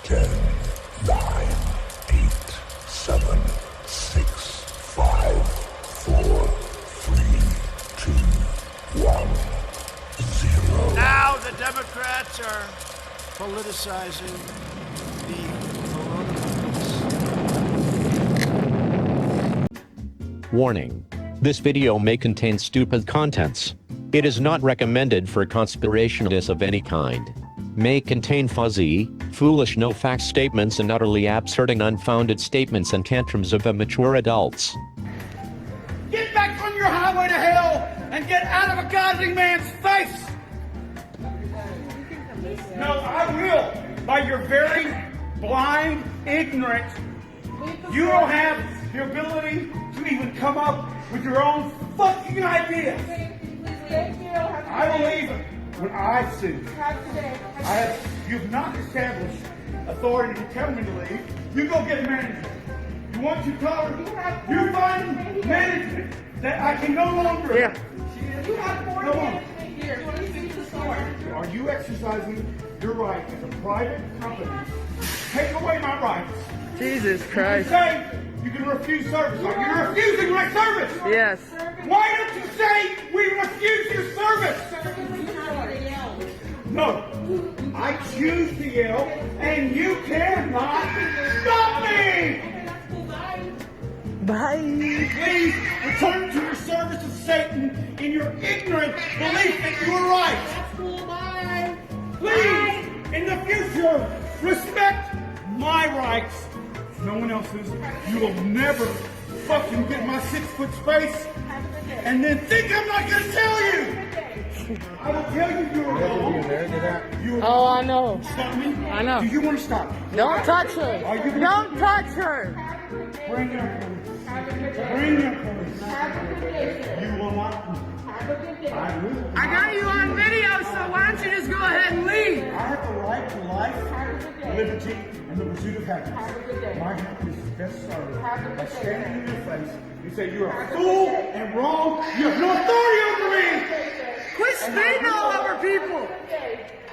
10, 9, 8, 7, 6, 5, 4, 3, 2, 1, 0. Now the Democrats are politicizing the coronavirus. Warning. This video may contain stupid contents. It is not recommended for conspirationists of any kind. May contain fuzzy, foolish no-fact statements and utterly absurd and unfounded statements and tantrums of immature adults. Get back on your highway to hell and get out of a godly man's face! No, I will. By your very blind ignorance, you don't have the ability to even come up with your own fucking ideas. I will leave when I sue. You've not established authority to tell me to leave. You go get management. You want to cover? You find management that I can no longer. Yeah. You have 4 minutes here. Are you exercising your right as a private company? Take away my rights. Jesus You Christ. say you can refuse service. Are you refusing my service? Yes. Why don't you say we refuse your service? No, I choose to yell, and you cannot stop me! Bye. Please return to your service of Satan in your ignorant belief that you are right. Please, in the future, respect my rights. No one else's. You will never fucking get my 6-foot space and then think I'm not going to tell you. I will tell you you are wrong. Oh, I know. Stop me? I know. Do you want to stop me? Don't touch her. Are you Don't touch her. Bring your police. Bring your police. You will not. I will. I got you on video, so why don't you just go ahead and leave? I have the right to life, liberty, and the pursuit of happiness. My happiness is best served by standing in your face and say you're a fool and wrong. You have no authority over me. Quit spitting all over people.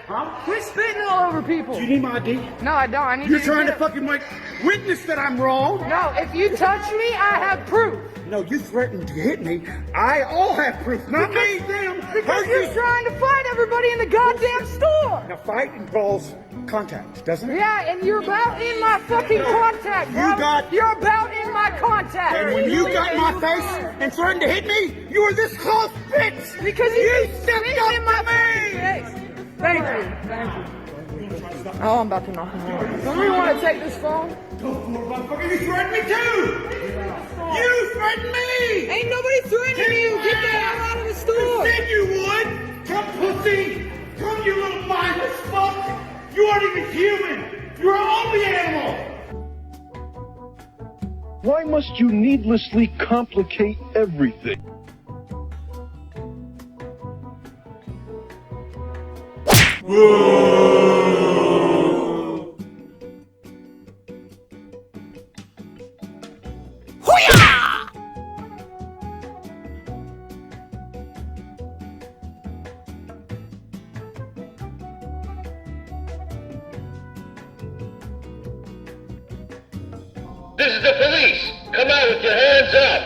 Huh? Quit spitting all over people. Do you need my ID? No, I don't. I need You're you trying to get fucking like witness that I'm wrong. No, if you touch me, I have proof. No, you threatened to hit me. I all have proof, not me. Them. Because you're trying to fight everybody in the goddamn store. Now fight involves contact, doesn't it? Yeah, and you're about in my fucking contact, bro. You're about in my contact. And when you got in my face and threatened to hit me, you were this close, bitch. Because you stepped up in my to me. face. Thank you. Thank you. Oh, I'm about to knock him out. Don't we want to take this phone? Go for it, motherfucker. You threatened me too. You threatened me. Ain't nobody threatening you. Get the hell out of the store. You said you would. Come, pussy. Come, you little mindless fuck. You aren't even human. You're only an animal. Why must you needlessly complicate everything? This is the police! Come out with your hands up!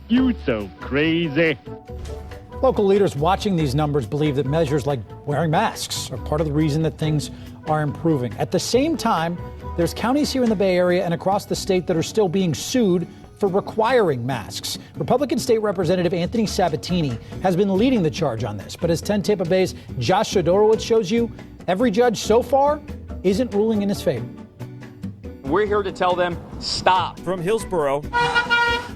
You so crazy. Local leaders watching these numbers believe that measures like wearing masks are part of the reason that things are improving. At the same time, there's counties here in the Bay Area and across the state that are still being sued for requiring masks. Republican State Representative Anthony Sabatini has been leading the charge on this. But as 10 Tampa Bay's Josh Shadorowicz shows you, every judge so far isn't ruling in his favor. We're here to tell them, stop. From Hillsborough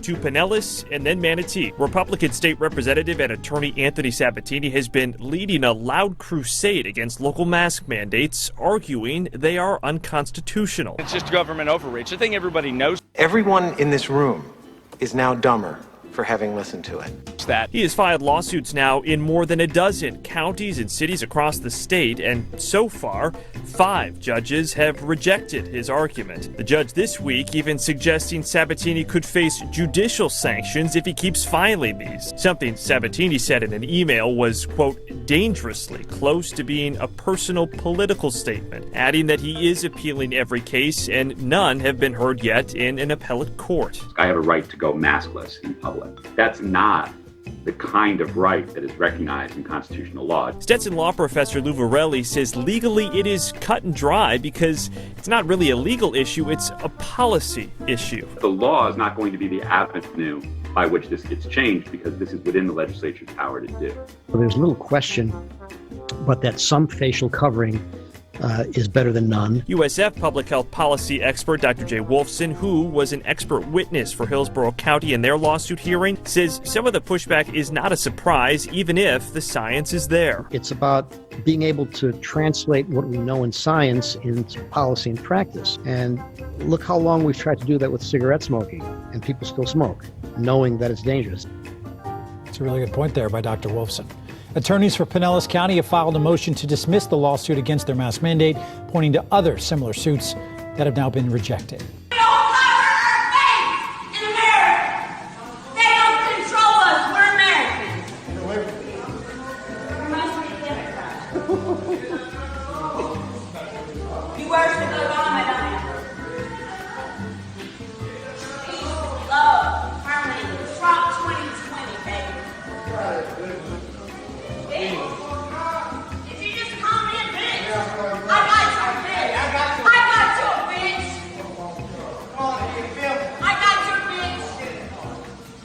to Pinellas and then Manatee, Republican State Representative and Attorney Anthony Sabatini has been leading a loud crusade against local mask mandates, arguing they are unconstitutional. It's just government overreach. I think everybody knows. Everyone in this room is now dumber for having listened to it. That he has filed lawsuits now in more than a dozen counties and cities across the state, and so far, 5 judges have rejected his argument. The judge this week even suggesting Sabatini could face judicial sanctions if he keeps filing these. Something Sabatini said in an email was, quote, dangerously close to being a personal political statement, adding that he is appealing every case and none have been heard yet in an appellate court. I have a right to go maskless in public. That's not the kind of right that is recognized in constitutional law. Stetson law professor Lou Varelli says legally it is cut and dry because it's not really a legal issue, it's a policy issue. The law is not going to be the avenue by which this gets changed because this is within the legislature's power to do. Well, there's little question but that some facial covering is better than none. USF public health policy expert Dr. Jay Wolfson, who was an expert witness for Hillsborough County in their lawsuit hearing, says some of the pushback is not a surprise, even if the science is there. It's about being able to translate what we know in science into policy and practice. And look how long we've tried to do that with cigarette smoking, and people still smoke, knowing that it's dangerous. That's a really good point there by Dr. Wolfson. Attorneys for Pinellas County have filed a motion to dismiss the lawsuit against their mask mandate, pointing to other similar suits that have now been rejected. They don't cover our face in America. They don't control us. We're Americans. You must be a Democrat. You worship Obama, don't you? Peace, love, harmony. Trump 2020, baby. If you just call me a bitch, I got you a bitch. I got you a bitch. I got you a bitch.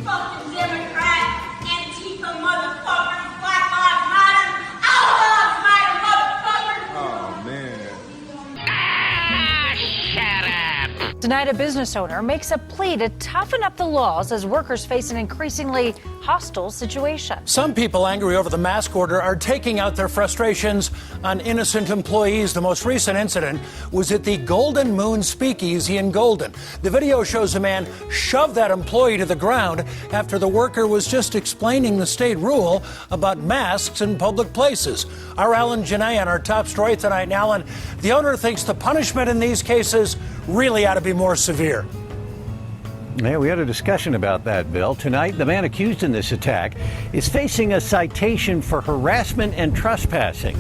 Fucking Democrat, Antifa motherfuckers, Black Lives Matter, all lives matter motherfuckers. Oh, man. Tonight, a business owner makes a plea to toughen up the laws as workers face an increasingly hostile situation. Some people angry over the mask order are taking out their frustrations on innocent employees. The most recent incident was at the Golden Moon Speakeasy in Golden. The video shows a man shove that employee to the ground after the worker was just explaining the state rule about masks in public places. Our Alan Janae on our top story tonight. And Alan, the owner thinks the punishment in these cases really ought to be more severe. Yeah, we had a discussion about that, Bill. Tonight, the man accused in this attack is facing a citation for harassment and trespassing.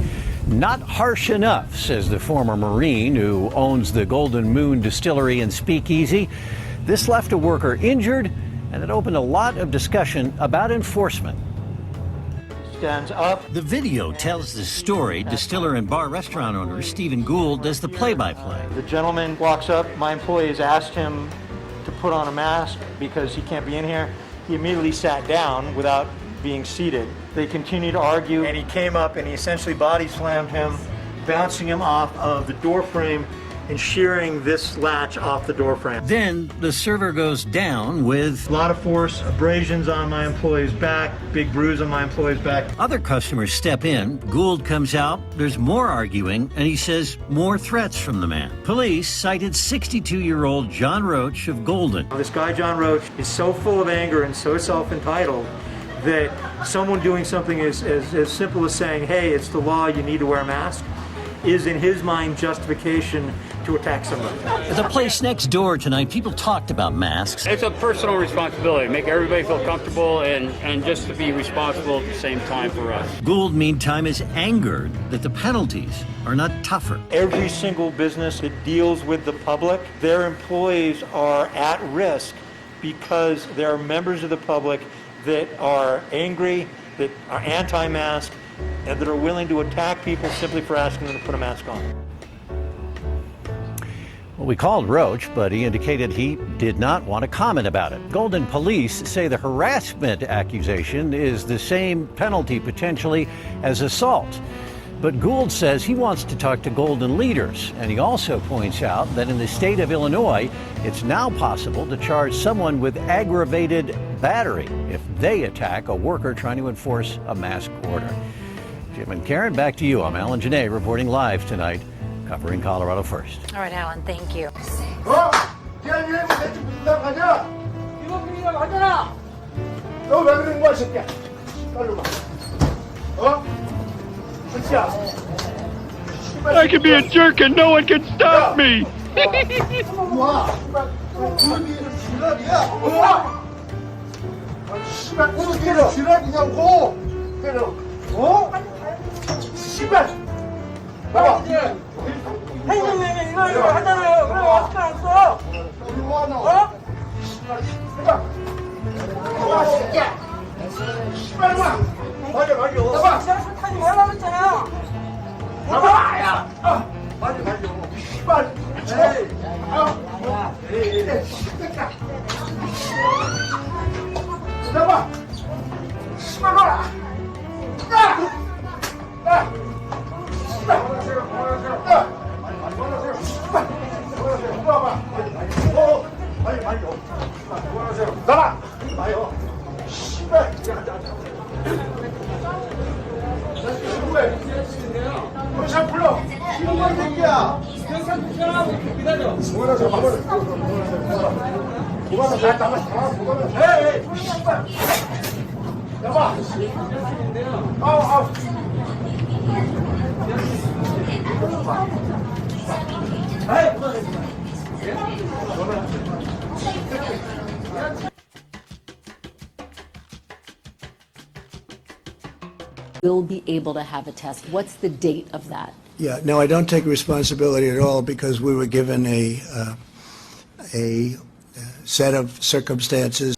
Not harsh enough, says the former Marine who owns the Golden Moon Distillery and Speakeasy. This left a worker injured, and it opened a lot of discussion about enforcement. Stands up. The video tells the story. Distiller and bar restaurant owner Stephen Gould does the play-by-play. The gentleman walks up. My employee has asked him to put on a mask because he can't be in here. He immediately sat down without being seated. They continued to argue, and he came up and he essentially body slammed him, bouncing him off of the door frame and shearing this latch off the door frame. Then the server goes down with a lot of force, abrasions on my employee's back, big bruise on my employee's back. Other customers step in. Gould comes out. There's more arguing, and he says more threats from the man. Police cited 62-year-old John Roach of Golden. This guy, John Roach, is so full of anger and so self-entitled that someone doing something as simple as saying, hey, it's the law, you need to wear a mask, is in his mind justification to attack somebody. At the place next door tonight, people talked about masks. It's a personal responsibility, make everybody feel comfortable and just to be responsible at the same time for us. Gould, meantime, is angered that the penalties are not tougher. Every single business that deals with the public, their employees are at risk because there are members of the public that are angry, that are anti-mask, and that are willing to attack people simply for asking them to put a mask on. Well, we called Roach, but he indicated he did not want to comment about it. Golden police say the harassment accusation is the same penalty potentially as assault. But Gould says he wants to talk to Golden leaders, and he also points out that in the state of Illinois, it's now possible to charge someone with aggravated battery if they attack a worker trying to enforce a mask order. Jim and Karen, back to you. I'm Alan Janae reporting live tonight, covering Colorado First. All right, Alan, thank you. 너 왜 그러는 거야, 이 새끼야? 빨리 와. 어? 새끼야. I can be a jerk and no one can stop me. 와. 그게 지랄이야. 와. 씨발, 그게 지랄이냐고. 때려. 어? 씨발. 나와. 행정명령 이거 하잖아요. 그래 어떻게 안 써? 이리 와, 너. 어? 해봐. 와, 새끼야. 씨발, 와. 맞아. 나와. 타지 말라고 했잖아. 나와, 야. 맞아. 씨발. 에이. 에이. 새끼야. 나와. 씨발, 와. 야. 나가! 나요! 씨발! 누구해? 경찰 불러! 이놈의 새끼야! 경찰 부르라고 기다려! 뭐라서 밥을 뭐라서 잘 나가 뭐라서 에이! 씨발! 여봐! 아우! Will be able to have a test. What's the date of that? Yeah, no, I don't take responsibility at all because we were given a set of circumstances.